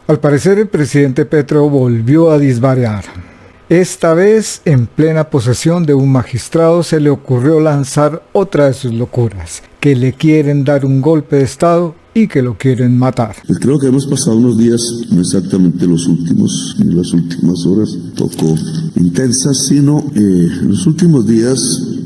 Al parecer el presidente Petro volvió a disvariar. Esta vez, en plena posesión de un magistrado, se le ocurrió lanzar otra de sus locuras, que le quieren dar un golpe de estado y que lo quieren matar. Pues creo que hemos pasado unos días, no exactamente los últimos, ni las últimas horas, poco intensas, sino los últimos días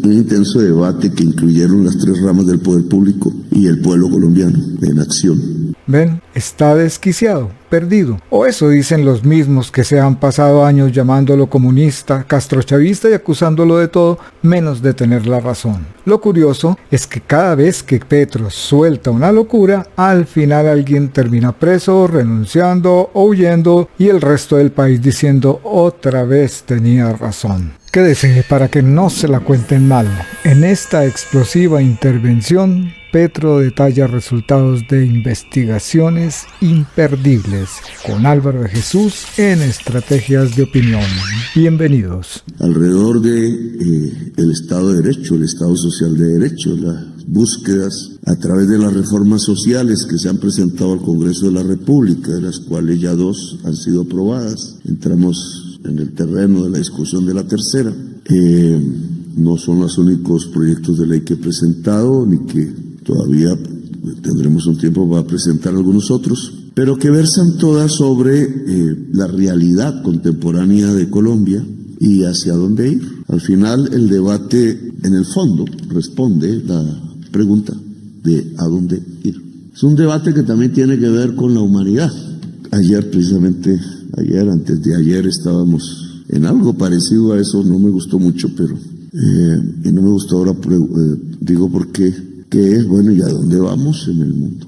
un intenso debate que incluyeron las tres ramas del poder público y el pueblo colombiano en acción. Ven, está desquiciado, perdido. O eso dicen los mismos que se han pasado años llamándolo comunista, castrochavista y acusándolo de todo, menos de tener la razón. Lo curioso es que cada vez que Petro suelta una locura, al final alguien termina preso, renunciando o huyendo y el resto del país diciendo otra vez tenía razón. Quédese para que no se la cuenten mal. En esta explosiva intervención, Petro detalla resultados de investigaciones imperdibles con Álvaro de Jesús en Estrategias de Opinión. Bienvenidos. Alrededor de el Estado de Derecho, el Estado Social de Derecho, las búsquedas a través de las reformas sociales que se han presentado al Congreso de la República, de las cuales ya 2 han sido aprobadas. Entramos en el terreno de la discusión de la tercera. No son los únicos proyectos de ley que he presentado, ni que todavía tendremos un tiempo para presentar algunos otros, pero que versan todas sobre la realidad contemporánea de Colombia y hacia dónde ir. Al final, el debate, en el fondo, responde la pregunta de a dónde ir. Es un debate que también tiene que ver con la humanidad. Antes de ayer estábamos en algo parecido a eso, no me gustó mucho, pero y no me gustó ahora, digo porque ¿qué es? Bueno, ¿y a dónde vamos en el mundo?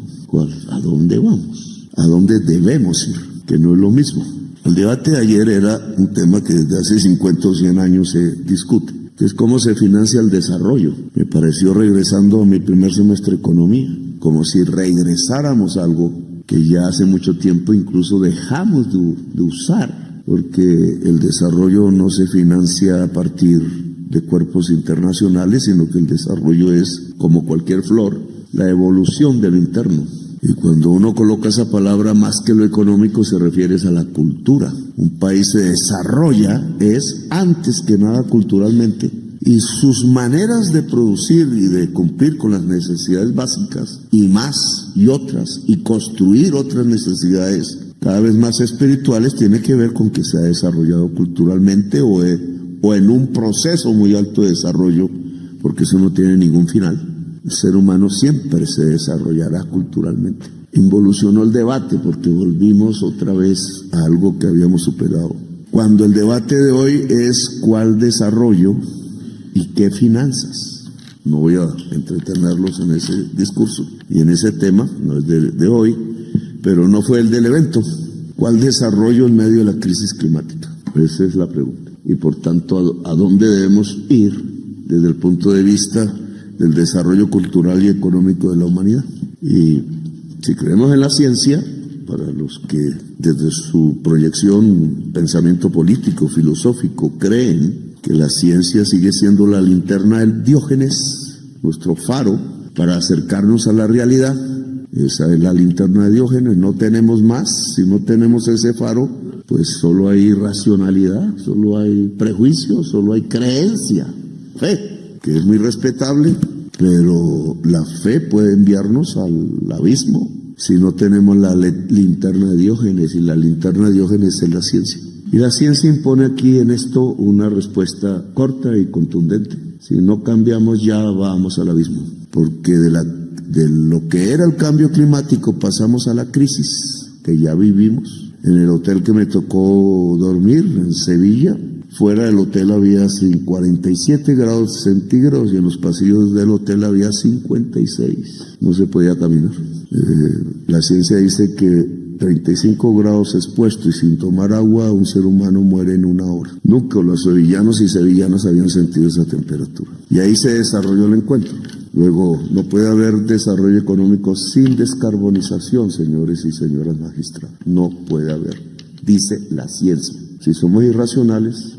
¿A dónde vamos? ¿A dónde debemos ir? Que no es lo mismo. El debate de ayer era un tema que desde hace 50 o 100 años se discute, que es cómo se financia el desarrollo. Me pareció, regresando a mi primer semestre de economía, como si regresáramos a algo que ya hace mucho tiempo incluso dejamos de usar, porque el desarrollo no se financia a partir de cuerpos internacionales, sino que el desarrollo es, como cualquier flor, la evolución de lo interno. Y cuando uno coloca esa palabra, más que lo económico, se refiere a la cultura. Un país se desarrolla es, antes que nada, culturalmente. Y sus maneras de producir y de cumplir con las necesidades básicas, y más, y otras, y construir otras necesidades cada vez más espirituales, tiene que ver con que se ha desarrollado culturalmente o en un proceso muy alto de desarrollo, porque eso no tiene ningún final. El ser humano siempre se desarrollará culturalmente. Involucionó el debate porque volvimos otra vez a algo que habíamos superado. Cuando el debate de hoy es cuál desarrollo y qué finanzas. No voy a entretenerlos en ese discurso y en ese tema, no es de hoy, pero no fue el del evento. ¿Cuál desarrollo en medio de la crisis climática? Esa es la pregunta. Y por tanto, ¿a dónde debemos ir desde el punto de vista del desarrollo cultural y económico de la humanidad? Y si creemos en la ciencia, para los que desde su proyección, pensamiento político, filosófico, creen que la ciencia sigue siendo la linterna del Diógenes, nuestro faro para acercarnos a la realidad. Esa es la linterna de Diógenes, no tenemos más. Si no tenemos ese faro, pues solo hay racionalidad, solo hay prejuicio, solo hay creencia, fe, que es muy respetable, pero la fe puede enviarnos al abismo si no tenemos la linterna de Diógenes, y la linterna de Diógenes es la ciencia. Y la ciencia impone aquí en esto una respuesta corta y contundente. Si no cambiamos, ya vamos al abismo, porque de lo que era el cambio climático pasamos a la crisis que ya vivimos. En el hotel que me tocó dormir, en Sevilla, fuera del hotel había 47 grados centígrados y en los pasillos del hotel había 56. No se podía caminar. La ciencia dice que 35 grados expuesto y sin tomar agua, un ser humano muere en 1 hora. Nunca los sevillanos y sevillanas habían sentido esa temperatura. Y ahí se desarrolló el encuentro. Luego, no puede haber desarrollo económico sin descarbonización, señores y señoras magistrados. No puede haber, dice la ciencia. Si somos irracionales,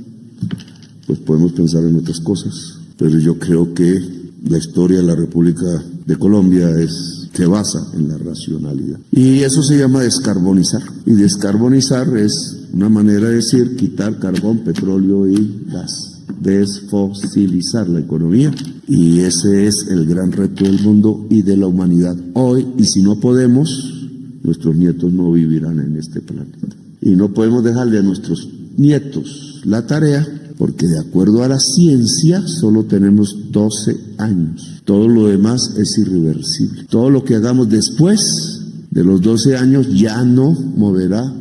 pues podemos pensar en otras cosas. Pero yo creo que la historia de la República de Colombia es se basa en la racionalidad. Y eso se llama descarbonizar. Y descarbonizar es una manera de decir quitar carbón, petróleo y gas. Desfosilizar la economía. Y ese es el gran reto del mundo y de la humanidad hoy. Y si no podemos, nuestros nietos no vivirán en este planeta. Y no podemos dejarle a nuestros nietos la tarea, porque de acuerdo a la ciencia solo tenemos 12 años. Todo lo demás es irreversible. Todo lo que hagamos después de los 12 años ya no moverá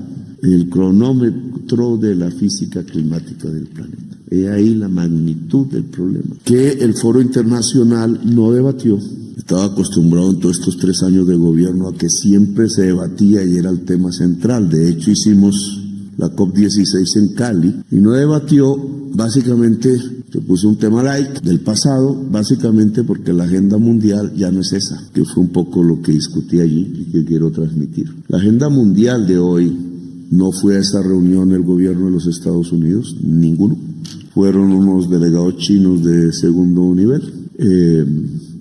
el cronómetro de la física climática del planeta. He ahí la magnitud del problema, que el Foro Internacional no debatió. Estaba acostumbrado en todos estos 3 años de gobierno a que siempre se debatía y era el tema central. De hecho, hicimos la COP16 en Cali y no debatió, básicamente se puso un tema light del pasado, básicamente porque la agenda mundial ya no es esa, que fue un poco lo que discutí allí y que quiero transmitir. La agenda mundial de hoy no fue a esa reunión el gobierno de los Estados Unidos, ninguno. Fueron unos delegados chinos de segundo nivel.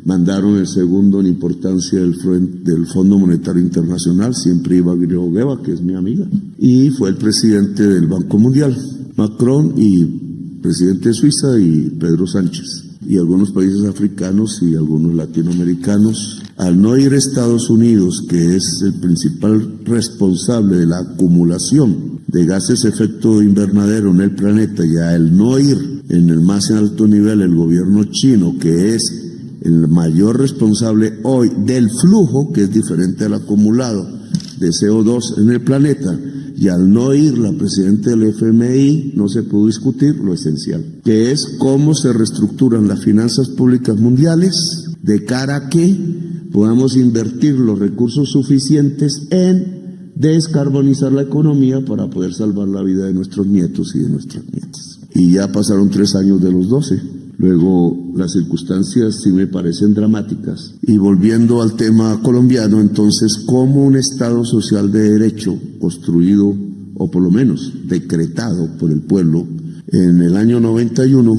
Mandaron el segundo en importancia del Fondo Monetario Internacional, siempre iba Georgieva, que es mi amiga, y fue el presidente del Banco Mundial, Macron, y presidente de Suiza, y Pedro Sánchez, y algunos países africanos y algunos latinoamericanos. Al no ir a Estados Unidos, que es el principal responsable de la acumulación de gases de efecto invernadero en el planeta, y al no ir en el más alto nivel el gobierno chino, que es el mayor responsable hoy del flujo, que es diferente al acumulado de CO2 en el planeta, y al no ir la presidenta del FMI, no se pudo discutir lo esencial, que es cómo se reestructuran las finanzas públicas mundiales de cara a que podamos invertir los recursos suficientes en descarbonizar la economía para poder salvar la vida de nuestros nietos y de nuestras nietas. Y ya pasaron 3 años de los 12. Luego, las circunstancias sí me parecen dramáticas. Y volviendo al tema colombiano, entonces, ¿cómo un Estado social de derecho construido, o por lo menos decretado por el pueblo en el año 91,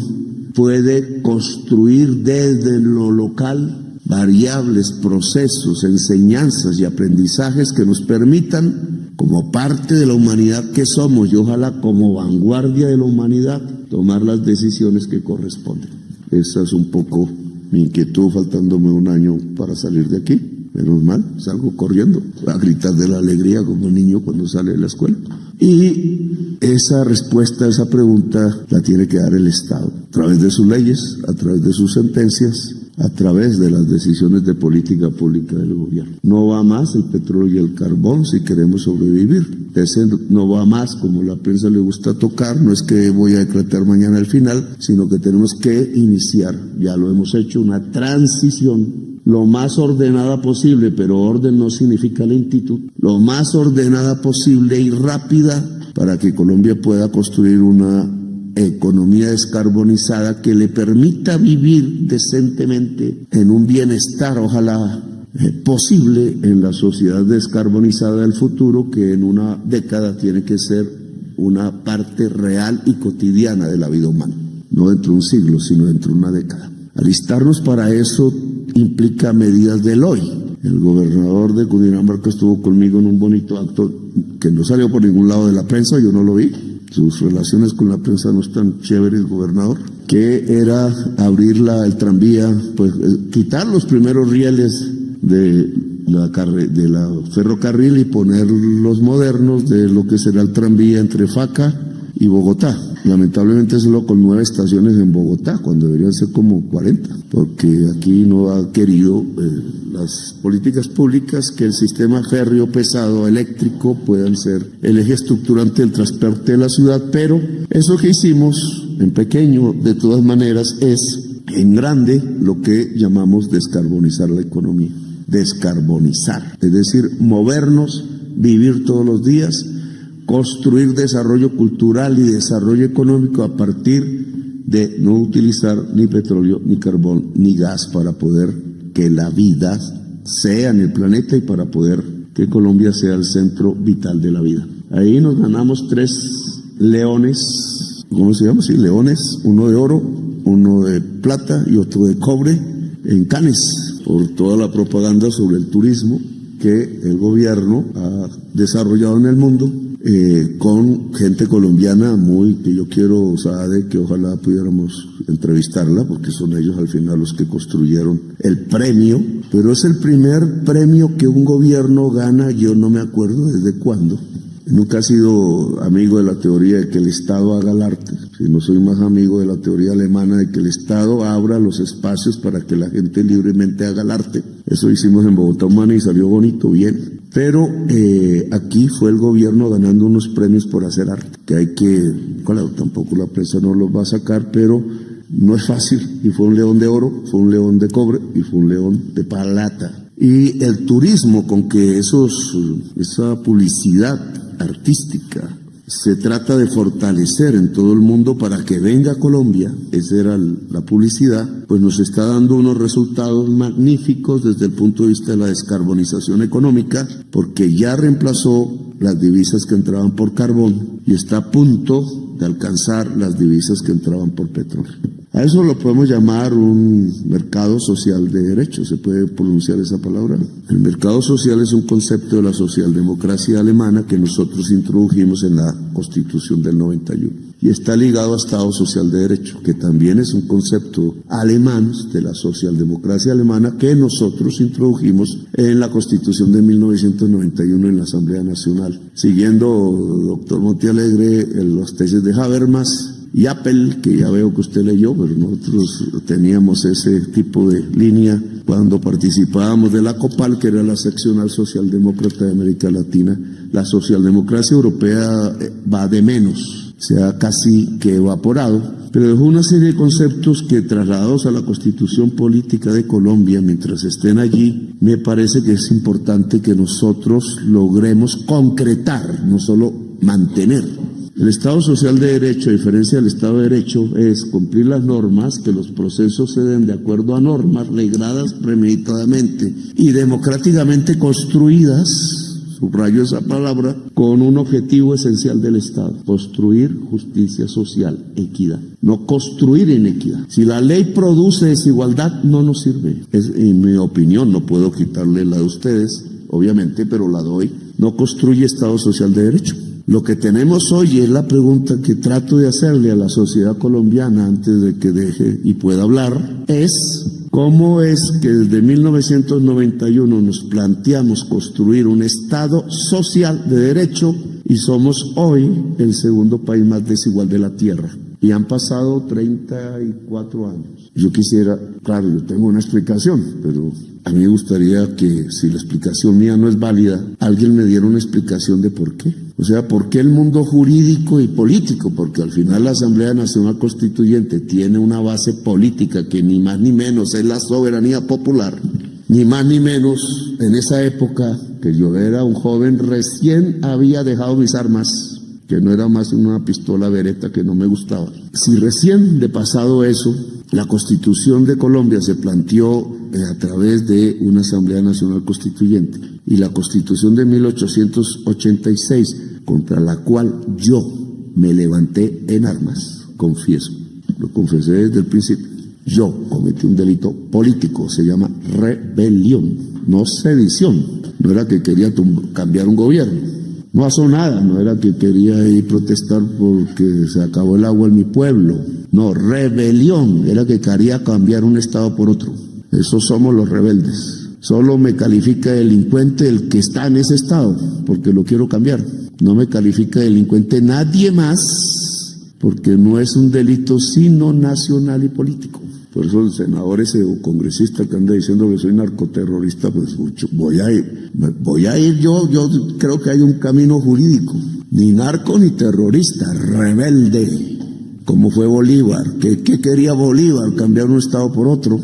puede construir desde lo local variables, procesos, enseñanzas y aprendizajes que nos permitan, como parte de la humanidad que somos y ojalá como vanguardia de la humanidad, tomar las decisiones que corresponden? Esa es un poco mi inquietud, faltándome 1 año para salir de aquí. Menos mal, salgo corriendo a gritar de la alegría como un niño cuando sale de la escuela. Y esa respuesta a esa pregunta la tiene que dar el Estado, a través de sus leyes, a través de sus sentencias, a través de las decisiones de política pública del gobierno. No va más el petróleo y el carbón si queremos sobrevivir. Ese no va más, como la prensa le gusta tocar, no es que voy a decretar mañana el final, sino que tenemos que iniciar, ya lo hemos hecho, una transición lo más ordenada posible, pero orden no significa lentitud, lo más ordenada posible y rápida para que Colombia pueda construir una economía descarbonizada que le permita vivir decentemente en un bienestar, ojalá posible, en la sociedad descarbonizada del futuro, que en una década tiene que ser una parte real y cotidiana de la vida humana, no dentro de un siglo, sino dentro de una década. Alistarnos para eso implica medidas del hoy. El gobernador de Cundinamarca estuvo conmigo en un bonito acto que no salió por ningún lado de la prensa, yo no lo vi. Sus relaciones con la prensa no están chéveres, gobernador, que era abrir el tranvía, pues quitar los primeros rieles de la ferrocarril y poner los modernos de lo que será el tranvía entre Faca y Bogotá. Lamentablemente solo con 9 estaciones en Bogotá, cuando deberían ser como 40, porque aquí no ha querido las políticas públicas que el sistema férreo pesado eléctrico puedan ser el eje estructurante del transporte de la ciudad, pero eso que hicimos en pequeño, de todas maneras, es en grande lo que llamamos descarbonizar la economía. Descarbonizar, es decir, movernos, vivir todos los días, construir desarrollo cultural y desarrollo económico a partir de no utilizar ni petróleo, ni carbón, ni gas para poder que la vida sea en el planeta y para poder que Colombia sea el centro vital de la vida. Ahí nos ganamos 3 leones, ¿cómo se llama? Sí, leones, uno de oro, uno de plata y otro de cobre en Cannes. por toda la propaganda sobre el turismo que el gobierno ha desarrollado en el mundo, con gente colombiana que yo quiero, Saade, que ojalá pudiéramos entrevistarla, porque son ellos al final los que construyeron el premio, pero es el primer premio que un gobierno gana, yo no me acuerdo desde cuándo. Nunca he sido amigo de la teoría de que el Estado haga el arte, sino soy más amigo de la teoría alemana de que el Estado abra los espacios para que la gente libremente haga el arte. Eso hicimos en Bogotá Humana y salió bonito, bien. Pero aquí fue el gobierno ganando unos premios por hacer arte, claro, tampoco la prensa no los va a sacar, pero no es fácil. Y fue un león de oro, fue un león de cobre y fue un león de plata. Y el turismo con que esa publicidad artística se trata de fortalecer en todo el mundo para que venga a Colombia, esa era la publicidad, pues nos está dando unos resultados magníficos desde el punto de vista de la descarbonización económica, porque ya reemplazó las divisas que entraban por carbón y está a punto de alcanzar las divisas que entraban por petróleo. A eso lo podemos llamar un mercado social de derechos, ¿se puede pronunciar esa palabra? El mercado social es un concepto de la socialdemocracia alemana que nosotros introdujimos en la Constitución del 91 y está ligado a Estado Social de Derecho, que también es un concepto alemán de la socialdemocracia alemana que nosotros introdujimos en la Constitución de 1991 en la Asamblea Nacional, siguiendo, doctor Montealegre, las tesis de Habermas y Appel, que ya veo que usted leyó, pero nosotros teníamos ese tipo de línea cuando participábamos de la COPAL, que era la seccional socialdemócrata de América Latina. La socialdemocracia europea va de menos, se ha casi que evaporado, pero dejó una serie de conceptos que, trasladados a la Constitución Política de Colombia, mientras estén allí, me parece que es importante que nosotros logremos concretar, no solo mantener. El Estado Social de Derecho, a diferencia del Estado de Derecho, es cumplir las normas, que los procesos se den de acuerdo a normas regradas premeditadamente y democráticamente construidas, subrayo esa palabra, con un objetivo esencial del Estado: construir justicia social, equidad, no construir inequidad. Si la ley produce desigualdad, no nos sirve. En mi opinión, no puedo quitarle la de ustedes, obviamente, pero la doy. No construye Estado Social de Derecho. Lo que tenemos hoy es la pregunta que trato de hacerle a la sociedad colombiana antes de que deje y pueda hablar, es cómo es que desde 1991 nos planteamos construir un Estado social de derecho y somos hoy el segundo país más desigual de la tierra. Y han pasado 34 años. Yo quisiera, claro, yo tengo una explicación, pero a mí me gustaría que, si la explicación mía no es válida, alguien me diera una explicación de por qué. O sea, ¿por qué el mundo jurídico y político? Porque al final la Asamblea Nacional Constituyente tiene una base política que ni más ni menos es la soberanía popular. Ni más ni menos, en esa época, que yo era un joven, recién había dejado mis armas, que no era más una pistola Beretta que no me gustaba. Si recién de pasado eso, la Constitución de Colombia se planteó a través de una Asamblea Nacional Constituyente, y la Constitución de 1886, contra la cual yo me levanté en armas, confieso, lo confesé desde el principio, yo cometí un delito político, se llama rebelión, no sedición. No era que quería cambiar un gobierno, no pasó nada, no era que quería ir a protestar porque se acabó el agua en mi pueblo, no, rebelión, era que quería cambiar un estado por otro. Esos somos los rebeldes. Solo me califica delincuente el que está en ese estado, porque lo quiero cambiar. No me califica delincuente nadie más, porque no es un delito sino nacional y político. Por eso el senador ese o congresista que anda diciendo que soy narcoterrorista, pues voy a ir yo creo que hay un camino jurídico. Ni narco ni terrorista, rebelde, como fue Bolívar. ¿Qué quería Bolívar? Cambiar un estado por otro.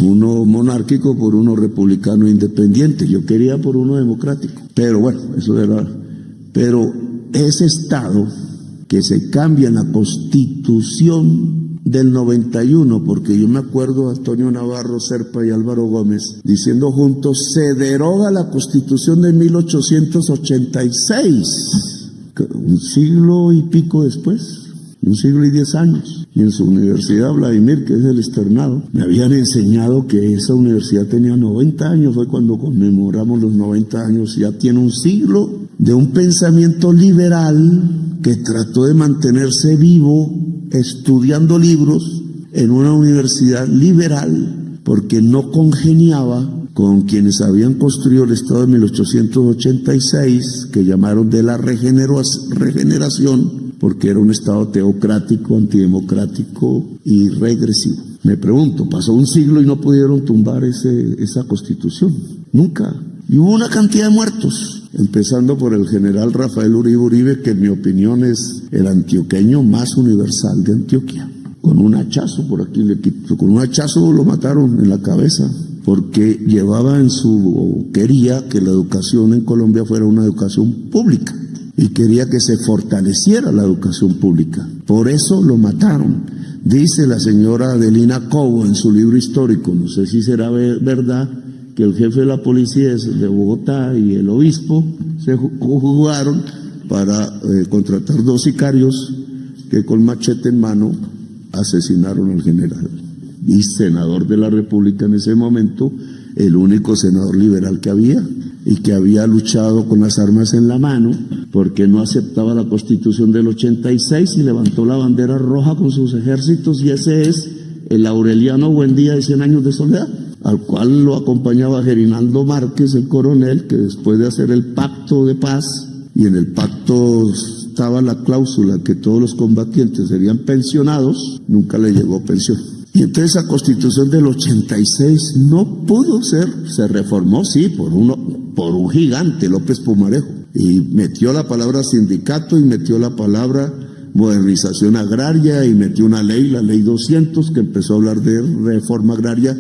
Uno monárquico por uno republicano independiente. Yo quería por uno democrático. Pero bueno, eso era. Pero ese estado que se cambia en la Constitución del 91, porque yo me acuerdo a Antonio Navarro Serpa y Álvaro Gómez diciendo juntos: se deroga la Constitución de 1886, un siglo y pico después, un siglo y 10 años. y en su universidad, Vladimir, que es el externado, me habían enseñado que esa universidad tenía 90 años, fue cuando conmemoramos los 90 años, ya tiene un siglo de un pensamiento liberal que trató de mantenerse vivo estudiando libros en una universidad liberal, porque no congeniaba con quienes habían construido el Estado de 1886, que llamaron de la regeneración, porque era un Estado teocrático, antidemocrático y regresivo. Me pregunto, pasó un siglo y no pudieron tumbar esa Constitución, nunca. Y hubo una cantidad de muertos, empezando por el general Rafael Uribe Uribe, que en mi opinión es el antioqueño más universal de Antioquia. Con un hachazo, por aquí con un hachazo lo mataron en la cabeza, porque llevaba quería que la educación en Colombia fuera una educación pública, y quería que se fortaleciera la educación pública. Por eso lo mataron. Dice la señora Adelina Cobo en su libro histórico, no sé si será verdad, que el jefe de la policía de Bogotá y el obispo se jugaron para contratar 2 sicarios que con machete en mano asesinaron al general. Y senador de la República en ese momento, el único senador liberal que había, y que había luchado con las armas en la mano porque no aceptaba la Constitución del 86 y levantó la bandera roja con sus ejércitos, y ese es el Aureliano Buendía de 100 años de soledad, al cual lo acompañaba Gerinaldo Márquez, el coronel, que después de hacer el pacto de paz, y en el pacto estaba la cláusula que todos los combatientes serían pensionados, nunca le llegó pensión. Y entonces esa Constitución del 86 no pudo ser, se reformó, sí, por un gigante, López Pumarejo, y metió la palabra sindicato y metió la palabra modernización agraria y metió una ley, la ley 200, que empezó a hablar de reforma agraria,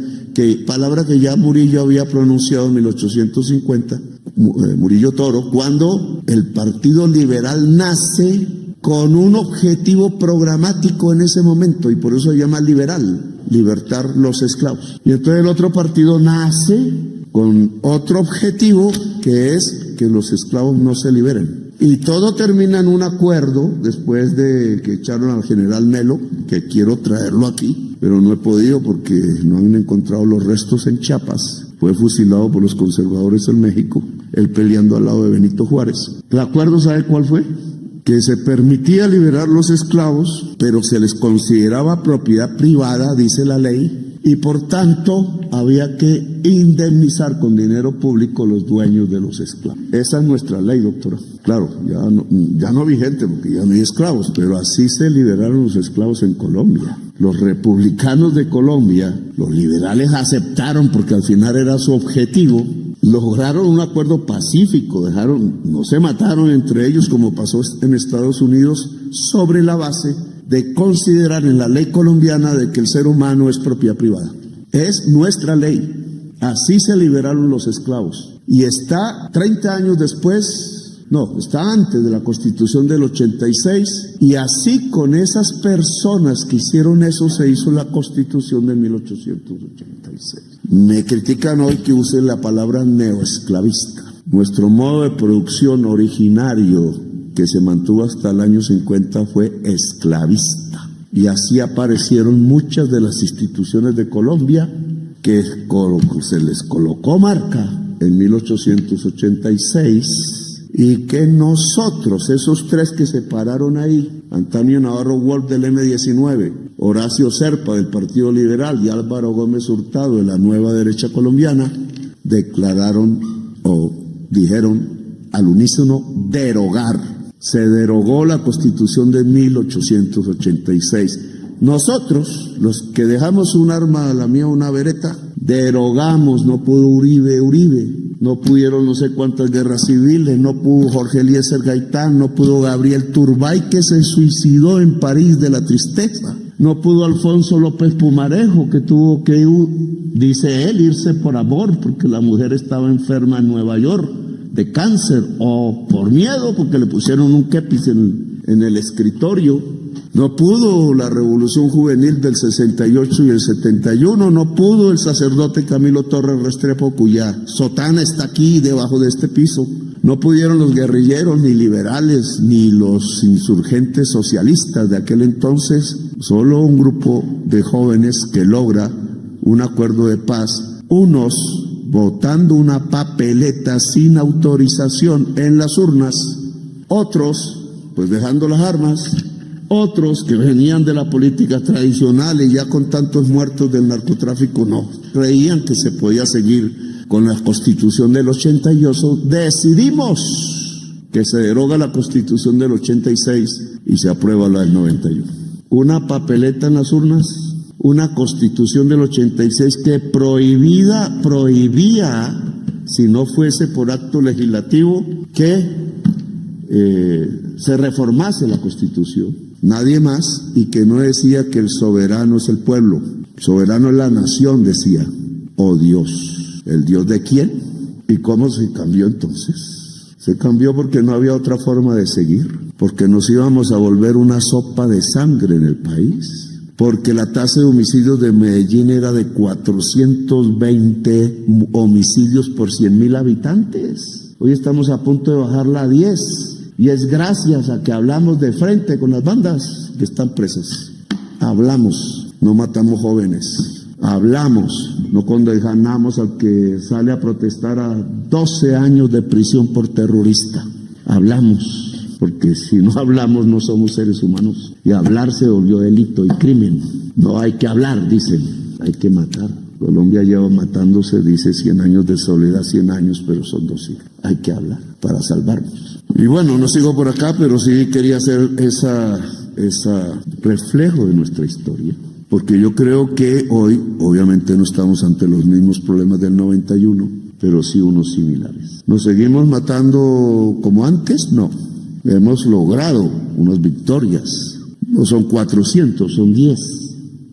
palabra que ya Murillo había pronunciado en 1850, Murillo Toro, cuando el Partido Liberal nace con un objetivo programático en ese momento, y por eso se llama liberal, libertar los esclavos. Y entonces el otro partido nace con otro objetivo, que es que los esclavos no se liberen. Y todo termina en un acuerdo, después de que echaron al general Melo, que quiero traerlo aquí, pero no he podido porque no han encontrado los restos en Chiapas. Fue fusilado por los conservadores en México, él peleando al lado de Benito Juárez. ¿El acuerdo sabe cuál fue? Que se permitía liberar los esclavos, pero se les consideraba propiedad privada, dice la ley, y por tanto había que indemnizar con dinero público los dueños de los esclavos. Esa es nuestra ley, doctora. Claro, ya no vigente porque ya no hay esclavos, pero así se liberaron los esclavos en Colombia. Los republicanos de Colombia, los liberales aceptaron porque al final era su objetivo. Lograron un acuerdo pacífico, no se mataron entre ellos como pasó en Estados Unidos, sobre la base de considerar en la ley colombiana de que el ser humano es propiedad privada. Es nuestra ley. Así se liberaron los esclavos. Y está 30 años después, está antes de la Constitución del 86, y así con esas personas que hicieron eso se hizo la Constitución de 1886. Me critican hoy que use la palabra neoesclavista. Nuestro modo de producción originario, que se mantuvo hasta el año 50, fue esclavista. Y así aparecieron muchas de las instituciones de Colombia que se les colocó marca en 1886, y que nosotros, esos 3 que se pararon ahí, Antonio Navarro Wolf del M-19, Horacio Serpa del Partido Liberal y Álvaro Gómez Hurtado de la Nueva Derecha Colombiana, declararon o dijeron al unísono derogar. Se derogó la Constitución de 1886. Nosotros, los que dejamos un arma, la mía una bereta, derogamos. No pudo Uribe, no pudieron no sé cuántas guerras civiles, no pudo Jorge Eliezer Gaitán, no pudo Gabriel Turbay, que se suicidó en París de la tristeza, no pudo Alfonso López Pumarejo, que tuvo que, dice él, irse por amor porque la mujer estaba enferma en Nueva York de cáncer, o por miedo porque le pusieron un kepis en el escritorio. No pudo la Revolución Juvenil del 68 y el 71, no pudo el sacerdote Camilo Torres Restrepo, cuya sotana está aquí debajo de este piso, No pudieron los guerrilleros, ni liberales, ni los insurgentes socialistas de aquel entonces, solo un grupo de jóvenes que logra un acuerdo de paz, unos votando una papeleta sin autorización en las urnas, otros pues dejando las armas, otros que venían de la política tradicional y ya con tantos muertos del narcotráfico no, creían que se podía seguir con la Constitución del 88, decidimos que se deroga la Constitución del 86 y se aprueba la del 91. Una papeleta en las urnas, una Constitución del 86 que prohibía, si no fuese por acto legislativo, que se reformase la Constitución. Nadie más, y que no decía que el soberano es el pueblo, soberano es la nación, decía, oh Dios. ¿El Dios de quién? ¿Y cómo se cambió entonces? Se cambió porque no había otra forma de seguir, porque nos íbamos a volver una sopa de sangre en el país, porque la tasa de homicidios de Medellín era de 420 homicidios por 100.000 habitantes. Hoy estamos a punto de bajarla a 10, y es gracias a que hablamos de frente con las bandas que están presas. Hablamos, no matamos jóvenes. Hablamos, no condenamos al que sale a protestar a 12 años de prisión por terrorista. Hablamos, porque si no hablamos no somos seres humanos. Y hablar se volvió delito y crimen. No hay que hablar, dicen, hay que matar. Colombia lleva matándose, dice, 100 años de soledad, 100 años, pero son 2 siglos. Hay que hablar para salvarnos. Y bueno, no sigo por acá, pero sí quería hacer esa reflejo de nuestra historia. Porque yo creo que hoy, obviamente no estamos ante los mismos problemas del 91, pero sí unos similares. ¿Nos seguimos matando como antes? No. Hemos logrado unas victorias. No son 400, son 10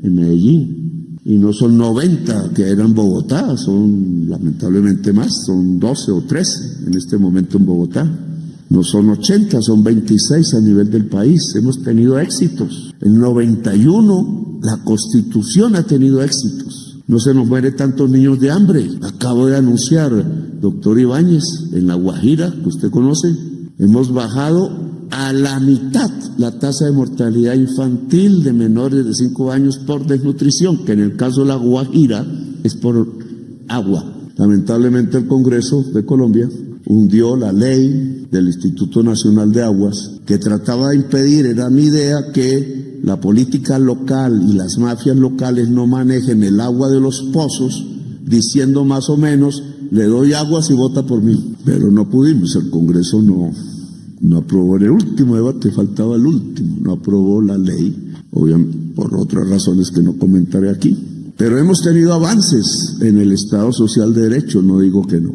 en Medellín. Y no son 90 que eran en Bogotá, son lamentablemente más, son 12 o 13 en este momento en Bogotá. No son 80, son 26 a nivel del país. Hemos tenido éxitos. El 91, la Constitución ha tenido éxitos. No se nos mueren tantos niños de hambre. Acabo de anunciar, doctor Ibáñez, en La Guajira, que usted conoce, hemos bajado a la mitad la tasa de mortalidad infantil de menores de 5 años por desnutrición, que en el caso de La Guajira es por agua. Lamentablemente el Congreso de Colombia hundió la ley del Instituto Nacional de Aguas que trataba de impedir, era mi idea, que la política local y las mafias locales no manejen el agua de los pozos diciendo más o menos, le doy agua si vota por mí. Pero no pudimos, el Congreso no aprobó en el último debate, faltaba el último, no aprobó la ley, obviamente por otras razones que no comentaré aquí. Pero hemos tenido avances en el Estado Social de Derecho, no digo que no.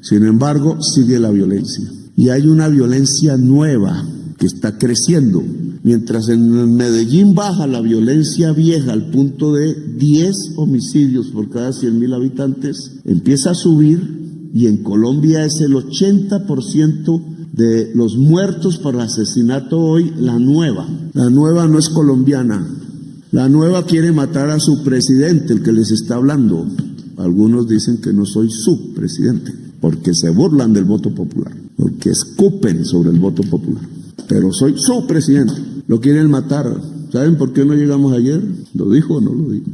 Sin embargo, sigue la violencia. Y hay una violencia nueva que está creciendo. Mientras en Medellín baja la violencia vieja al punto de 10 homicidios por cada 100.000 habitantes, empieza a subir y en Colombia es el 80% de los muertos por asesinato hoy, la nueva. La nueva no es colombiana. La nueva quiere matar a su presidente, el que les está hablando. Algunos dicen que no soy su presidente, porque se burlan del voto popular, porque escupen sobre el voto popular. Pero soy su presidente. Lo quieren matar. ¿Saben por qué no llegamos ayer? ¿Lo dijo o no lo dijo?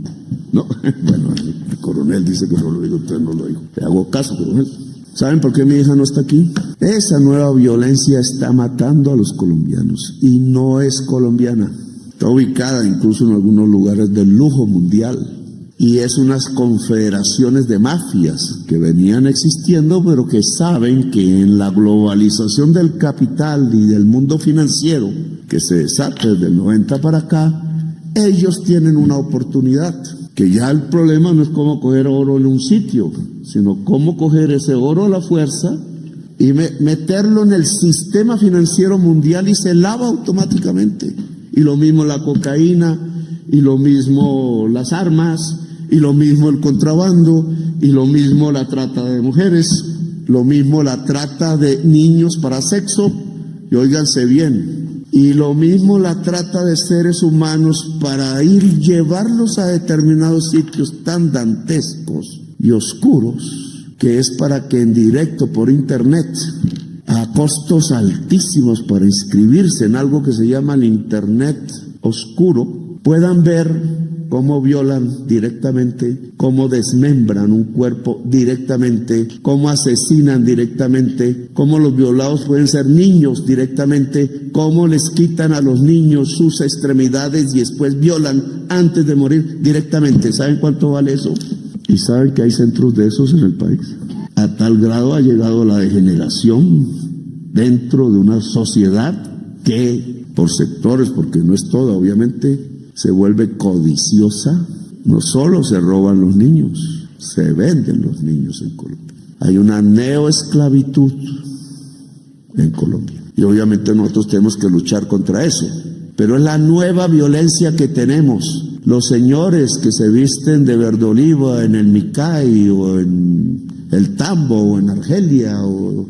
No. Bueno, el coronel dice que no lo dijo, usted no lo dijo. Le hago caso, coronel. ¿Saben por qué mi hija no está aquí? Esa nueva violencia está matando a los colombianos y no es colombiana. Está ubicada incluso en algunos lugares del lujo mundial. Y es unas confederaciones de mafias que venían existiendo, pero que saben que en la globalización del capital y del mundo financiero, que se desata desde el 90 para acá, ellos tienen una oportunidad. Que ya el problema no es cómo coger oro en un sitio, sino cómo coger ese oro a la fuerza y meterlo en el sistema financiero mundial y se lava automáticamente. Y lo mismo la cocaína, y lo mismo las armas, y lo mismo el contrabando, y lo mismo la trata de mujeres, lo mismo la trata de niños para sexo, y óiganse bien, y lo mismo la trata de seres humanos para llevarlos a determinados sitios tan dantescos y oscuros, que es para que en directo por internet a costos altísimos para inscribirse en algo que se llama el Internet oscuro, puedan ver cómo violan directamente, cómo desmembran un cuerpo directamente, cómo asesinan directamente, cómo los violados pueden ser niños directamente, cómo les quitan a los niños sus extremidades y después violan antes de morir directamente. ¿Saben cuánto vale eso? ¿Y saben que hay centros de esos en el país? A tal grado ha llegado la degeneración dentro de una sociedad que, por sectores, porque no es toda, obviamente, se vuelve codiciosa. No solo se roban los niños, se venden los niños en Colombia. Hay una neoesclavitud en Colombia. Y obviamente nosotros tenemos que luchar contra eso. Pero es la nueva violencia que tenemos. Los señores que se visten de verde oliva en el Micay o en el Tambo o en Argelia o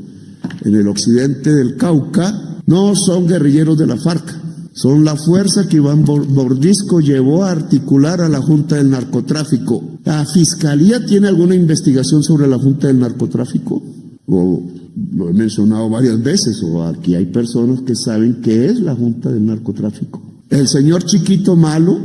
en el occidente del Cauca no son guerrilleros de la FARC. Son la fuerza que Iván Mordisco llevó a articular a la Junta del Narcotráfico. ¿La Fiscalía tiene alguna investigación sobre la Junta del Narcotráfico? O lo he mencionado varias veces, o aquí hay personas que saben qué es la Junta del Narcotráfico. El señor Chiquito Malo,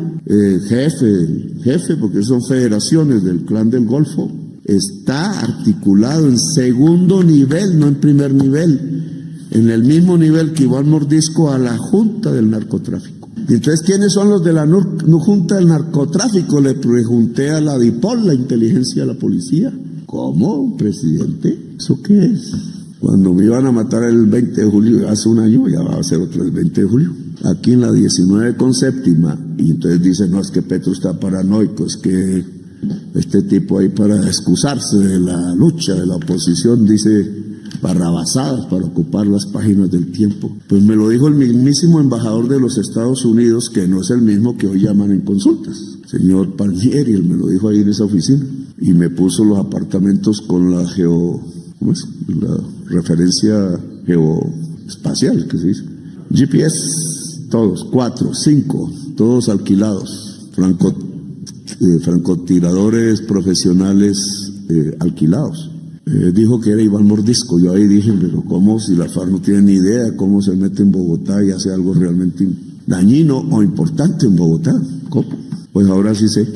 jefe, porque son federaciones del Clan del Golfo, está articulado en segundo nivel, no en primer nivel, en el mismo nivel que Iván Mordisco a la Junta del Narcotráfico. Y entonces, ¿quiénes son los de la Junta del Narcotráfico? Le pregunté a la DIPOL, la inteligencia de la policía. ¿Cómo, presidente? ¿Eso qué es? Cuando me iban a matar el 20 de julio, hace un año, ya va a ser otro el 20 de julio, aquí en la 19 con séptima, y entonces dicen, no, es que Petro está paranoico, es que este tipo ahí para excusarse de la lucha de la oposición dice barrabasadas para ocupar las páginas del Tiempo. Pues me lo dijo el mismísimo embajador de los Estados Unidos, que no es el mismo que hoy llaman en consultas, señor Palmieri, él me lo dijo ahí en esa oficina, y me puso los apartamentos con la ¿cómo es? La referencia geoespacial, que se dice, GPS, todos, 4, 5, todos alquilados, francotiradores profesionales alquilados. Dijo que era Iván Mordisco. Yo ahí dije, pero ¿cómo? Si la FARC no tiene ni idea cómo se mete en Bogotá y hace algo realmente dañino o importante en Bogotá. ¿Cómo? Pues ahora sí sé.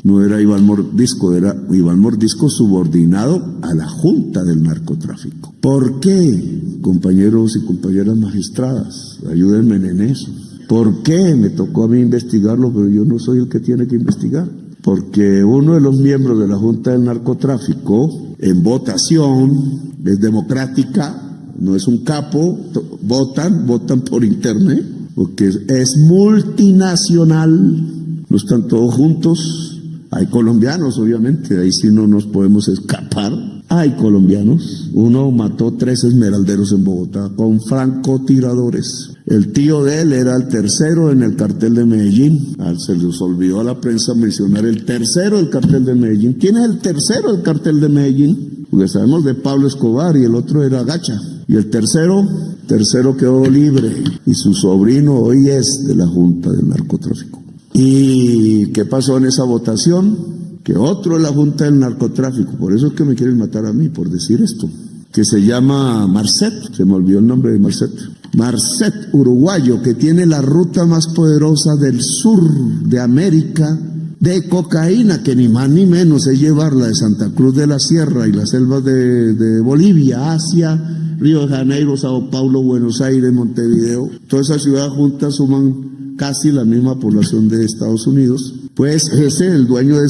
No era Iván Mordisco, era Iván Mordisco subordinado a la Junta del Narcotráfico. ¿Por qué, compañeros y compañeras magistradas? Ayúdenme en eso. ¿Por qué me tocó a mí investigarlo, pero yo no soy el que tiene que investigar? Porque uno de los miembros de la Junta del Narcotráfico, en votación, es democrática, no es un capo, votan por internet, porque es multinacional, no están todos juntos. Hay colombianos, obviamente, ahí sí no nos podemos escapar. Hay colombianos. Uno mató 3 esmeralderos en Bogotá con francotiradores. El tío de él era el tercero en el cartel de Medellín. Se les olvidó a la prensa mencionar el tercero del cartel de Medellín. ¿Quién es el tercero del cartel de Medellín? Porque sabemos de Pablo Escobar y el otro era Gacha. Y el tercero quedó libre. Y su sobrino hoy es de la Junta del Narcotráfico. ¿Y qué pasó en esa votación? Que otro de la Junta del Narcotráfico, por eso es que me quieren matar a mí, por decir esto, que se llama Marcet, se me olvidó el nombre de Marcet, uruguayo, que tiene la ruta más poderosa del sur de América de cocaína, que ni más ni menos es llevarla de Santa Cruz de la Sierra y las selvas de Bolivia hacia Río de Janeiro, Sao Paulo, Buenos Aires, Montevideo. Todas esas ciudades juntas suman casi la misma población de Estados Unidos. Pues el dueño de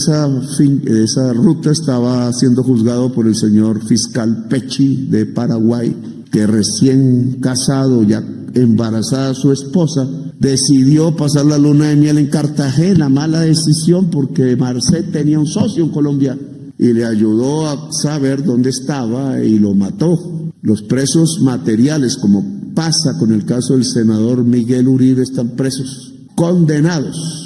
esa ruta estaba siendo juzgado por el señor fiscal Pecci de Paraguay, que recién casado, ya embarazada su esposa, decidió pasar la luna de miel en Cartagena. Mala decisión, porque Marcet tenía un socio en Colombia y le ayudó a saber dónde estaba y lo mató. Los presos materiales, como pasa con el caso del senador Miguel Uribe, están presos, condenados.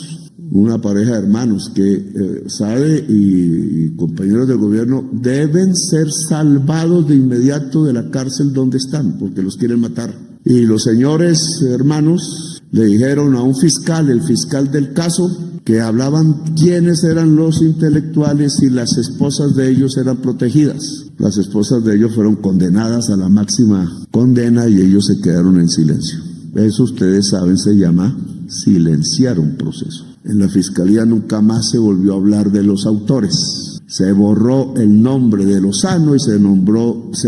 Una pareja de hermanos que Sabe y compañeros del gobierno deben ser salvados de inmediato de la cárcel donde están, porque los quieren matar. Y los señores hermanos le dijeron a un fiscal, el fiscal del caso, que hablaban quiénes eran los intelectuales y las esposas de ellos eran protegidas, Las esposas de ellos fueron condenadas a la máxima condena y ellos se quedaron en silencio. Eso ustedes saben, se llama silenciar un proceso. En la fiscalía nunca más se volvió a hablar de los autores. Se borró el nombre de Lozano y se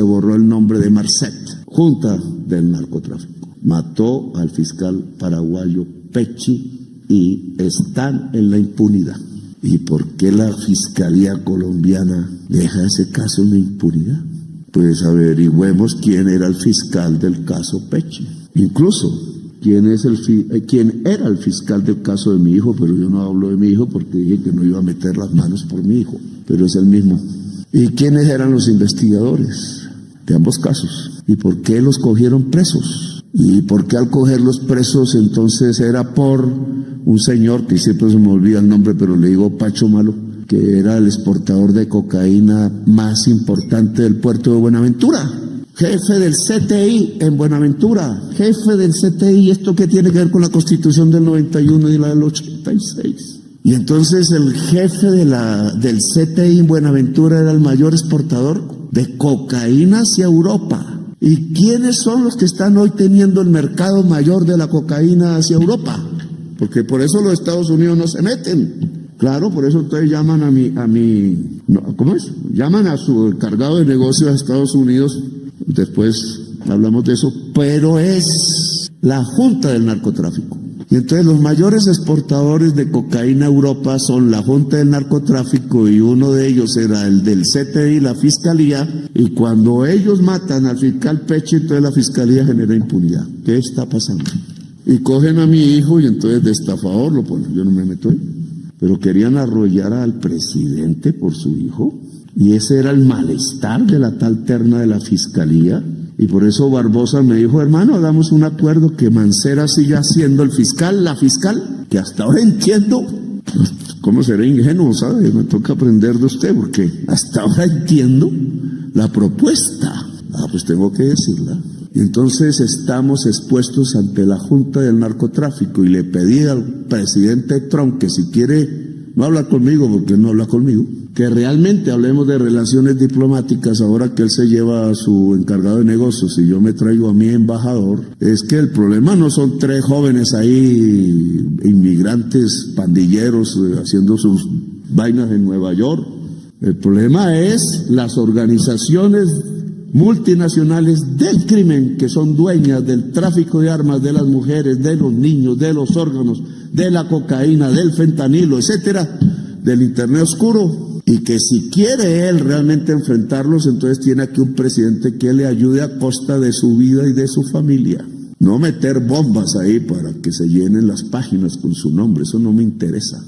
borró el nombre de Marcet, junta del narcotráfico. Mató al fiscal paraguayo Pecci y están en la impunidad. ¿Y por qué la fiscalía colombiana deja ese caso en la impunidad? Pues averigüemos quién era el fiscal del caso Pecci. Incluso quién era el fiscal del caso de mi hijo, pero yo no hablo de mi hijo porque dije que no iba a meter las manos por mi hijo, pero es el mismo. ¿Y quiénes eran los investigadores de ambos casos? ¿Y por qué los cogieron presos? ¿Y por qué al cogerlos presos entonces era por un señor que siempre se me olvida el nombre, pero le digo Pacho Malo, que era el exportador de cocaína más importante del puerto de Buenaventura? Jefe del CTI en Buenaventura, jefe del CTI, ¿esto qué tiene que ver con la Constitución del 91 y la del 86? Y entonces el jefe del CTI en Buenaventura era el mayor exportador de cocaína hacia Europa. ¿Y quiénes son los que están hoy teniendo el mercado mayor de la cocaína hacia Europa? Porque por eso los Estados Unidos no se meten. Claro, por eso ustedes llaman llaman a su encargado de negocios a Estados Unidos. Después hablamos de eso, pero es la junta del narcotráfico. Y entonces los mayores exportadores de cocaína a Europa son la junta del narcotráfico y uno de ellos era el del CTI, la fiscalía, y cuando ellos matan al fiscal Pecci, entonces la fiscalía genera impunidad. ¿Qué está pasando? Y cogen a mi hijo y entonces de estafador lo ponen, yo no me meto ahí. Pero querían arrollar al presidente por su hijo. Y ese era el malestar de la tal terna de la fiscalía. Y por eso Barbosa me dijo, hermano, hagamos un acuerdo que Mancera siga siendo el fiscal, la fiscal, que hasta ahora entiendo. ¿Cómo seré ingenuo, sabe? Me toca aprender de usted, porque hasta ahora entiendo la propuesta. Pues tengo que decirla. Y entonces estamos expuestos ante la Junta del Narcotráfico y le pedí al presidente Trump que si quiere no hablar conmigo, porque no habla conmigo, que realmente hablemos de relaciones diplomáticas ahora que él se lleva a su encargado de negocios y yo me traigo a mi embajador. Es que el problema no son 3 jóvenes ahí, inmigrantes, pandilleros, haciendo sus vainas en Nueva York. El problema es las organizaciones multinacionales del crimen que son dueñas del tráfico de armas, de las mujeres, de los niños, de los órganos, de la cocaína, del fentanilo, etcétera, del internet oscuro, y que si quiere él realmente enfrentarlos, entonces tiene aquí un presidente que le ayude a costa de su vida y de su familia. No meter bombas ahí para que se llenen las páginas con su nombre, eso no me interesa.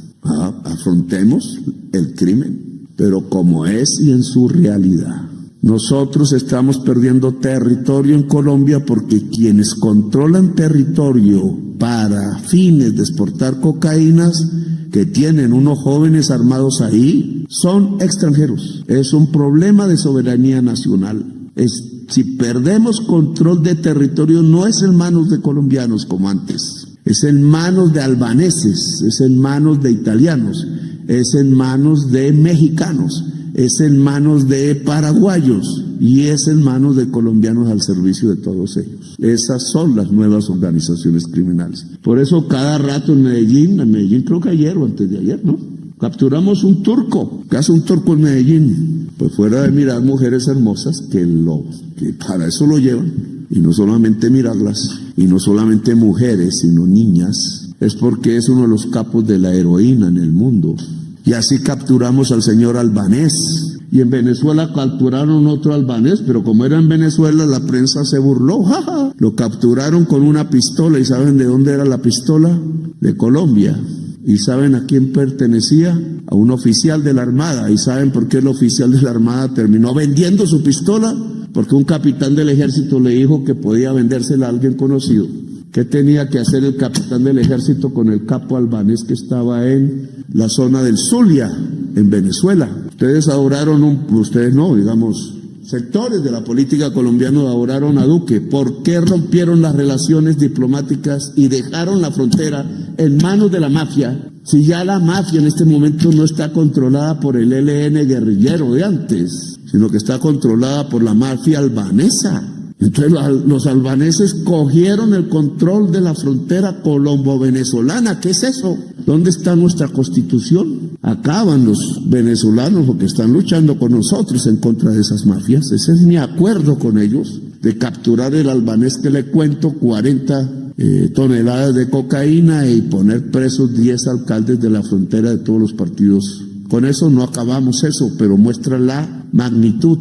Afrontemos el crimen, pero como es y en su realidad. Nosotros estamos perdiendo territorio en Colombia porque quienes controlan territorio para fines de exportar cocaínas, que tienen unos jóvenes armados ahí, son extranjeros. Es un problema de soberanía nacional. Si perdemos control de territorio, no es en manos de colombianos como antes. Es en manos de albaneses, es en manos de italianos, es en manos de mexicanos, es en manos de paraguayos y es en manos de colombianos al servicio de todos ellos. Esas son las nuevas organizaciones criminales. Por eso cada rato en Medellín creo que ayer o antes de ayer, ¿no? Capturamos un turco. ¿Qué hace un turco en Medellín? Pues fuera de mirar mujeres hermosas, que para eso lo llevan, y no solamente mirarlas, y no solamente mujeres, sino niñas, es porque es uno de los capos de la heroína en el mundo. Y así capturamos al señor albanés. Y en Venezuela capturaron otro albanés, pero como era en Venezuela, la prensa se burló. ¡Ja, ja! Lo capturaron con una pistola. ¿Y saben de dónde era la pistola? De Colombia. ¿Y saben a quién pertenecía? A un oficial de la Armada. ¿Y saben por qué el oficial de la Armada terminó vendiendo su pistola? Porque un capitán del ejército le dijo que podía vendérsela a alguien conocido. ¿Qué tenía que hacer el capitán del ejército con el capo albanés que estaba en la zona del Zulia, en Venezuela? Sectores de la política colombiana adoraron a Duque. ¿Por qué rompieron las relaciones diplomáticas y dejaron la frontera en manos de la mafia? Si ya la mafia en este momento no está controlada por el ELN guerrillero de antes. sino que está controlada por la mafia albanesa. Entonces los albaneses cogieron el control de la frontera colombo-venezolana. ¿Qué es eso? ¿Dónde está nuestra constitución? Acaban los venezolanos porque están luchando con nosotros en contra de esas mafias. Ese es mi acuerdo con ellos, de capturar el albanés que le cuento, 40 toneladas de cocaína y poner presos 10 alcaldes de la frontera de todos los partidos. Con eso no acabamos eso, pero muestra la magnitud.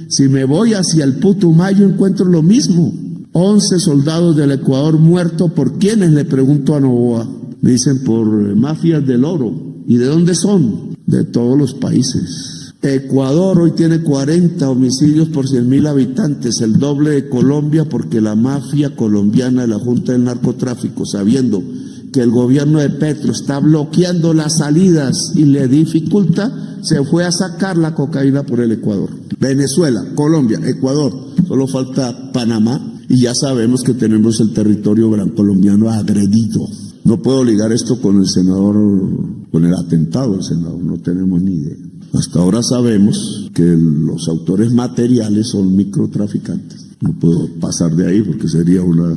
Si me voy hacia el Putumayo encuentro lo mismo. 11 soldados del Ecuador muertos. ¿Por quiénes? Le pregunto a Novoa. Me dicen por mafias del oro. ¿Y de dónde son? De todos los países. Ecuador hoy tiene 40 homicidios por 100.000 habitantes, el doble de Colombia, porque la mafia colombiana de la Junta del Narcotráfico, sabiendo que el gobierno de Petro está bloqueando las salidas y le dificulta, se fue a sacar la cocaína por el Ecuador. Venezuela, Colombia, Ecuador, solo falta Panamá y ya sabemos que tenemos el territorio colombiano agredido. No puedo ligar esto con el senador, con el atentado del senador, no tenemos ni idea. Hasta ahora sabemos que los autores materiales son microtraficantes. No puedo pasar de ahí porque sería una...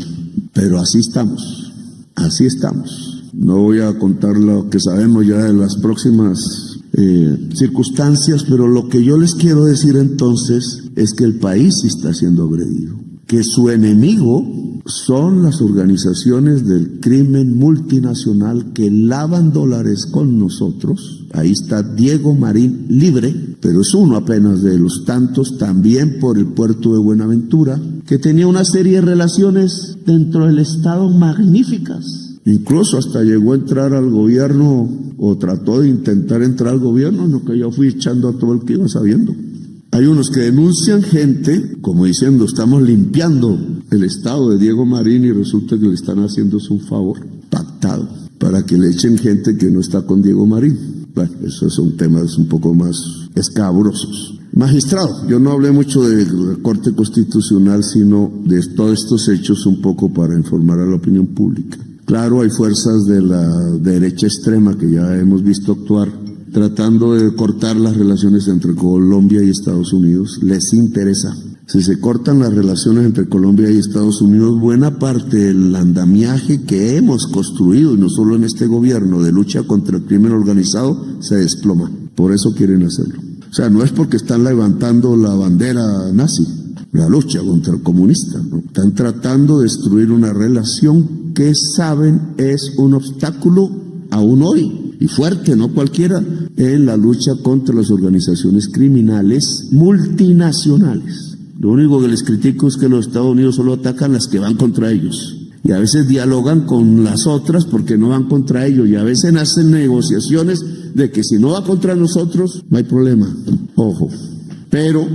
Pero así estamos. Así estamos. No voy a contar lo que sabemos ya de las próximas circunstancias, pero lo que yo les quiero decir entonces es que el país está siendo agredido, que su enemigo son las organizaciones del crimen multinacional que lavan dólares con nosotros. Ahí está Diego Marín libre, pero es uno apenas de los tantos, también por el puerto de Buenaventura, que tenía una serie de relaciones dentro del Estado magníficas. Incluso hasta llegó a entrar al gobierno, o trató de intentar entrar al gobierno, lo que yo fui echando a todo el que iba sabiendo. Hay unos que denuncian gente, como diciendo, estamos limpiando el estado de Diego Marín, y resulta que le están haciendo un favor pactado para que le echen gente que no está con Diego Marín. Bueno, esos son temas un poco más escabrosos. Magistrado, yo no hablé mucho de Corte Constitucional, sino de todos estos hechos un poco para informar a la opinión pública. Claro, hay fuerzas de la derecha extrema que ya hemos visto actuar tratando de cortar las relaciones entre Colombia y Estados Unidos. Les interesa. Si se cortan las relaciones entre Colombia y Estados Unidos, buena parte del andamiaje que hemos construido, y no solo en este gobierno, de lucha contra el crimen organizado, se desploma. Por eso quieren hacerlo. O sea, no es porque están levantando la bandera nazi, la lucha contra el comunista, ¿no? Están tratando de destruir una relación que saben es un obstáculo aún hoy, y fuerte, no cualquiera, en la lucha contra las organizaciones criminales multinacionales. Lo único que les critico es que los Estados Unidos solo atacan las que van contra ellos, y a veces dialogan con las otras porque no van contra ellos, y a veces hacen negociaciones de que si no va contra nosotros, no hay problema. Ojo. Pero,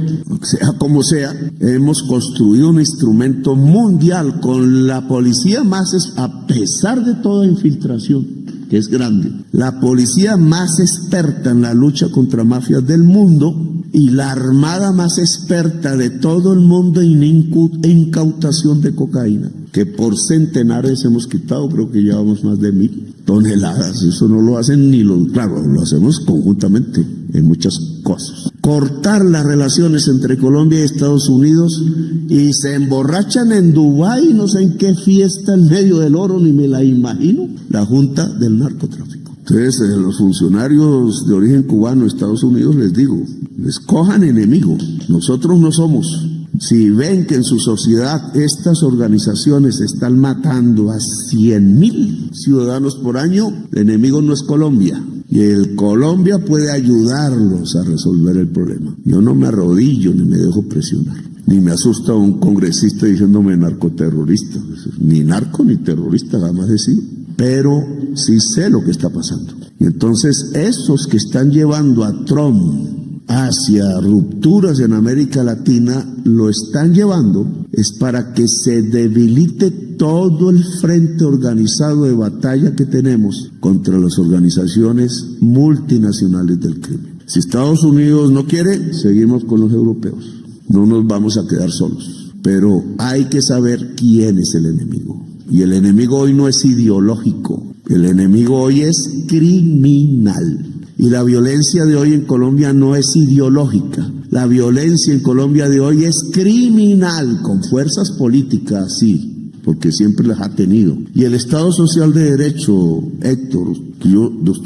sea como sea, hemos construido un instrumento mundial con la policía más, a pesar de toda infiltración, que es grande, la policía más experta en la lucha contra mafias del mundo y la armada más experta de todo el mundo en incautación de cocaína, que por centenares hemos quitado, creo que llevamos más de 1,000 toneladas. Eso no lo hacen ni los, claro, lo hacemos conjuntamente en muchas cosas. Cortar las relaciones entre Colombia y Estados Unidos, y se emborrachan en Dubái, no sé en qué fiesta en medio del oro, ni me la imagino, la Junta del Narcotráfico. Entonces, los funcionarios de origen cubano de Estados Unidos, les digo, les cojan enemigo. Nosotros no somos. Si ven que en su sociedad estas organizaciones están matando a 100,000 ciudadanos por año, el enemigo no es Colombia. Y el Colombia puede ayudarlos a resolver el problema. Yo no me arrodillo ni me dejo presionar. Ni me asusta un congresista diciéndome narcoterrorista. Ni narco ni terrorista, jamás he sido. Pero sí sé lo que está pasando. Y entonces esos que están llevando a Trump hacia rupturas en América Latina, lo están llevando es para que se debilite todo el frente organizado de batalla que tenemos contra las organizaciones multinacionales del crimen. Si Estados Unidos no quiere, seguimos con los europeos. No nos vamos a quedar solos. Pero hay que saber quién es el enemigo. Y el enemigo hoy no es ideológico. El enemigo hoy es criminal. Y la violencia de hoy en Colombia no es ideológica. La violencia en Colombia de hoy es criminal, con fuerzas políticas, sí, porque siempre las ha tenido. Y el Estado Social de Derecho, Héctor,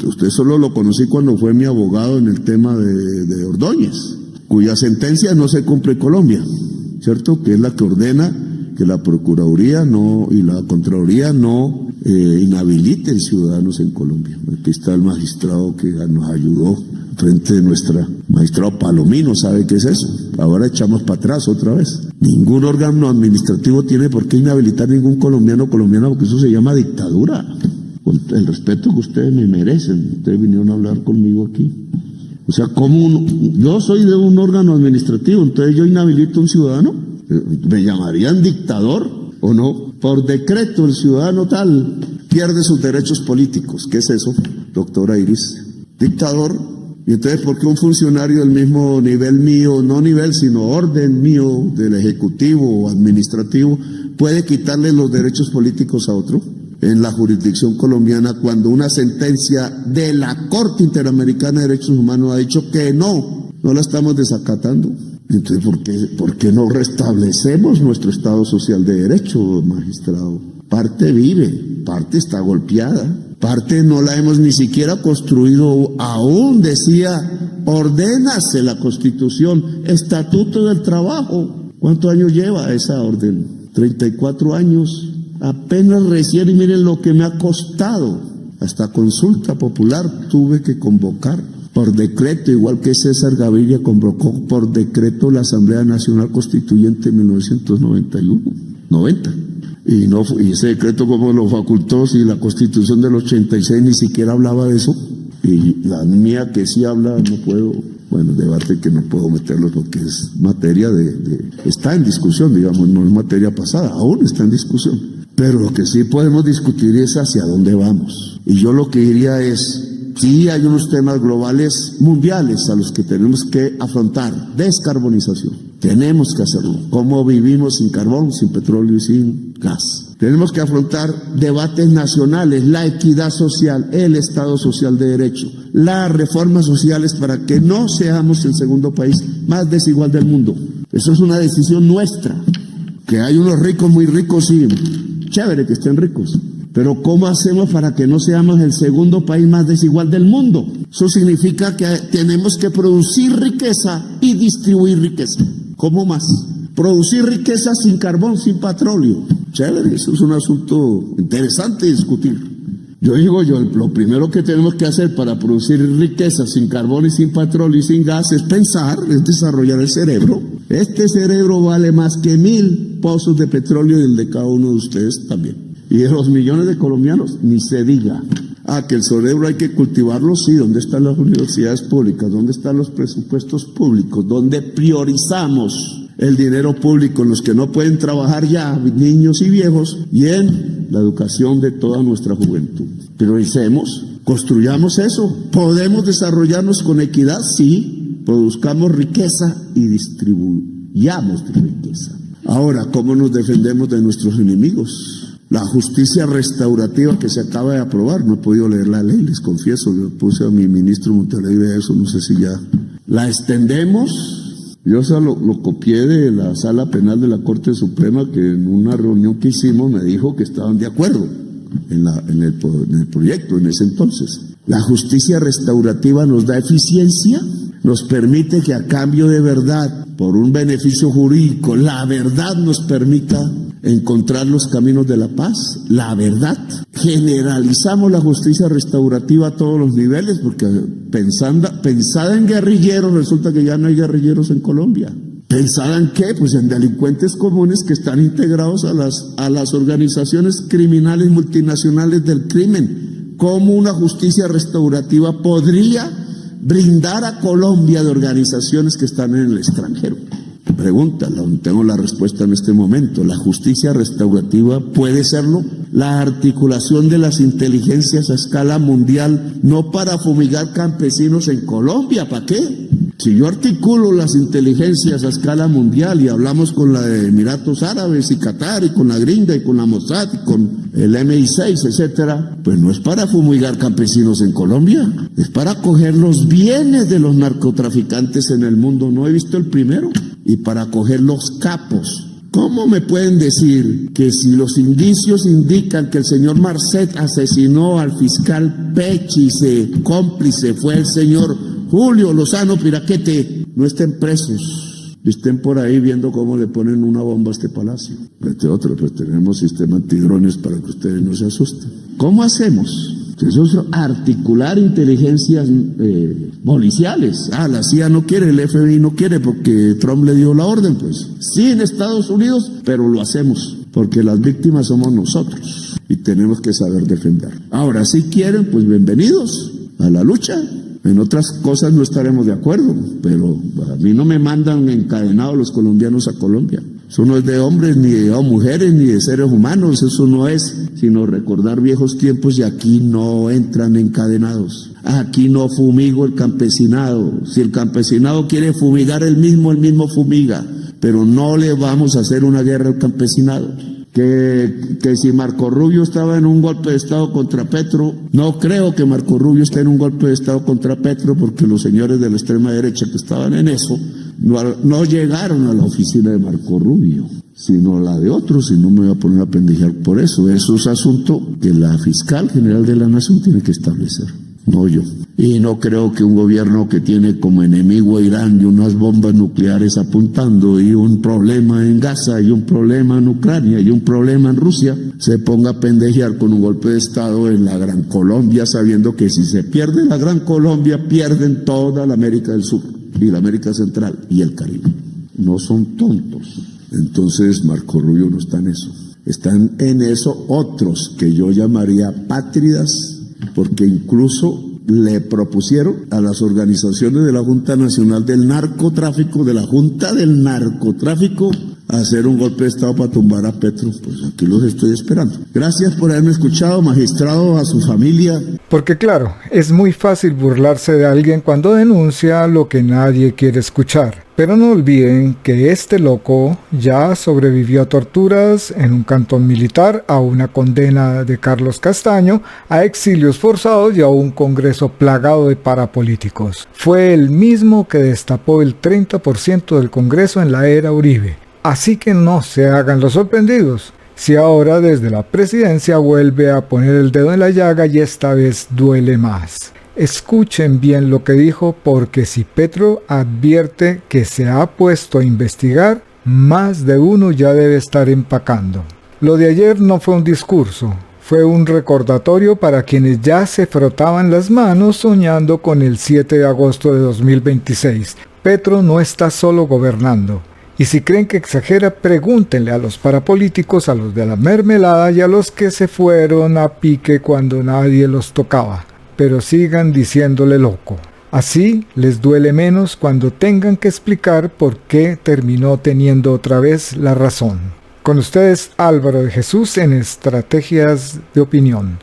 usted solo lo conocí cuando fue mi abogado en el tema de Ordóñez, cuya sentencia no se cumple en Colombia, ¿cierto? Que es la que ordena que la Procuraduría y la Contraloría no inhabiliten ciudadanos en Colombia. Aquí está el magistrado que nos ayudó frente de nuestra magistrado Palomino, ¿sabe qué es eso? Ahora echamos para atrás otra vez. Ningún órgano administrativo tiene por qué inhabilitar ningún colombiano, porque eso se llama dictadura. Con el respeto que ustedes me merecen, ustedes vinieron a hablar conmigo aquí. O sea, yo soy de un órgano administrativo, entonces yo inhabilito a un ciudadano, ¿me llamarían dictador o no? Por decreto el ciudadano tal pierde sus derechos políticos. ¿Qué es eso, doctora Iris? Dictador. Y entonces, ¿por qué un funcionario del mismo nivel mío, no nivel, sino orden mío, del ejecutivo o administrativo, puede quitarle los derechos políticos a otro? En la jurisdicción colombiana, cuando una sentencia de la Corte Interamericana de Derechos Humanos ha dicho que no la estamos desacatando. Entonces, ¿por qué no restablecemos nuestro Estado Social de Derecho, magistrado? Parte vive, parte está golpeada. Parte no la hemos ni siquiera construido aún, decía, ordénase la Constitución, Estatuto del Trabajo. ¿Cuántos años lleva esa orden? 34 años, apenas recién, y miren lo que me ha costado. Hasta consulta popular tuve que convocar por decreto, igual que César Gaviria convocó por decreto la Asamblea Nacional Constituyente en 1990. Y ese decreto, como lo facultó, si la Constitución del 86 ni siquiera hablaba de eso, y la mía que sí habla, no puedo, debate que no puedo meterlo porque es materia está en discusión, digamos, no es materia pasada, aún está en discusión. Pero lo que sí podemos discutir es hacia dónde vamos. Y yo lo que diría es, sí hay unos temas globales mundiales a los que tenemos que afrontar. Descarbonización. Tenemos que hacerlo. ¿Cómo vivimos sin carbón, sin petróleo y sin gas? Tenemos que afrontar debates nacionales, la equidad social, el Estado Social de Derecho, las reformas sociales para que no seamos el segundo país más desigual del mundo. Eso es una decisión nuestra. Que hay unos ricos muy ricos, sí, chévere que estén ricos. Pero ¿cómo hacemos para que no seamos el segundo país más desigual del mundo? Eso significa que tenemos que producir riqueza y distribuir riqueza. ¿Cómo más? Producir riqueza sin carbón, sin petróleo. Chévere, eso es un asunto interesante de discutir. Yo digo, lo primero que tenemos que hacer para producir riqueza sin carbón y sin petróleo y sin gas es pensar, es desarrollar el cerebro. Este cerebro vale más que 1000 pozos de petróleo y el de cada uno de ustedes también. Y de los millones de colombianos, ni se diga. Que el cerebro hay que cultivarlo, sí. ¿Dónde están las universidades públicas? ¿Dónde están los presupuestos públicos? ¿Dónde priorizamos el dinero público en los que no pueden trabajar ya, niños y viejos, y en la educación de toda nuestra juventud? Prioricemos, construyamos eso. ¿Podemos desarrollarnos con equidad? Sí. Produzcamos riqueza y distribuyamos riqueza. Ahora, ¿cómo nos defendemos de nuestros enemigos? La justicia restaurativa que se acaba de aprobar, no he podido leer la ley, les confieso, yo puse a mi ministro Monterrey de eso, no sé si ya la extendemos. Yo lo copié de la Sala Penal de la Corte Suprema, que en una reunión que hicimos me dijo que estaban de acuerdo en el proyecto en ese entonces. La justicia restaurativa nos da eficiencia, nos permite que a cambio de verdad, por un beneficio jurídico, la verdad nos permita encontrar los caminos de la paz, la verdad. Generalizamos la justicia restaurativa a todos los niveles, porque pensada en guerrilleros, resulta que ya no hay guerrilleros en Colombia. ¿Pensada en qué? Pues en delincuentes comunes que están integrados a las organizaciones criminales multinacionales del crimen. ¿Cómo una justicia restaurativa podría brindar a Colombia de organizaciones que están en el extranjero? Pregunta, tengo la respuesta en este momento. La justicia restaurativa puede serlo. La articulación de las inteligencias a escala mundial, no para fumigar campesinos en Colombia, ¿para qué? Si yo articulo las inteligencias a escala mundial y hablamos con la de Emiratos Árabes y Qatar y con la gringa y con la Mossad y con el MI6, etcétera, pues no es para fumigar campesinos en Colombia, es para coger los bienes de los narcotraficantes en el mundo. No he visto el primero. Y para coger los capos. ¿Cómo me pueden decir que si los indicios indican que el señor Marcet asesinó al fiscal Péchice, cómplice fue el señor Julio Lozano Piraquete, no estén presos, estén por ahí viendo cómo le ponen una bomba a este palacio? Este otro, pues tenemos sistema antidrones para que ustedes no se asusten. ¿Cómo hacemos? Eso es articular inteligencias policiales. La CIA no quiere, el FBI no quiere porque Trump le dio la orden, pues. Sí, en Estados Unidos, pero lo hacemos porque las víctimas somos nosotros y tenemos que saber defender. Ahora, si quieren, pues bienvenidos a la lucha. En otras cosas no estaremos de acuerdo, pero a mí no me mandan encadenados los colombianos a Colombia. Eso no es de hombres, ni de mujeres, ni de seres humanos. Eso no es sino recordar viejos tiempos, y aquí no entran encadenados. Aquí no fumigo el campesinado. Si el campesinado quiere fumigar el mismo fumiga. Pero no le vamos a hacer una guerra al campesinado. Que si Marco Rubio estaba en un golpe de Estado contra Petro, no creo que Marco Rubio esté en un golpe de Estado contra Petro, porque los señores de la extrema derecha que estaban en eso no llegaron a la oficina de Marco Rubio, sino la de otros, y no me voy a poner a pendejear por eso. Eso es asunto que la fiscal general de la Nación tiene que establecer, no yo. Y no creo que un gobierno que tiene como enemigo a Irán y unas bombas nucleares apuntando, y un problema en Gaza, y un problema en Ucrania, y un problema en Rusia, se ponga a pendejear con un golpe de Estado en la Gran Colombia, sabiendo que si se pierde la Gran Colombia, pierden toda la América del Sur, y la América Central, y el Caribe. No son tontos. Entonces Marco Rubio no está en eso. Están en eso otros que yo llamaría apátridas, porque incluso le propusieron a las organizaciones de la Junta Nacional del Narcotráfico, de la Junta del Narcotráfico, a hacer un golpe de Estado para tumbar a Petro. Pues aquí los estoy esperando. Gracias por haberme escuchado, magistrado, a su familia. Porque claro, es muy fácil burlarse de alguien cuando denuncia lo que nadie quiere escuchar. Pero no olviden que este loco ya sobrevivió a torturas en un cantón militar, a una condena de Carlos Castaño, a exilios forzados y a un congreso plagado de parapolíticos. Fue el mismo que destapó el 30% del Congreso en la era Uribe. Así que no se hagan los sorprendidos si ahora desde la presidencia vuelve a poner el dedo en la llaga, y esta vez duele más. Escuchen bien lo que dijo, porque si Petro advierte que se ha puesto a investigar, más de uno ya debe estar empacando. Lo de ayer no fue un discurso, fue un recordatorio para quienes ya se frotaban las manos soñando con el 7 de agosto de 2026. Petro no está solo gobernando. Y si creen que exagera, pregúntenle a los parapolíticos, a los de la mermelada y a los que se fueron a pique cuando nadie los tocaba. Pero sigan diciéndole loco. Así les duele menos cuando tengan que explicar por qué terminó teniendo otra vez la razón. Con ustedes, Álvaro de Jesús, en Estrategias de Opinión.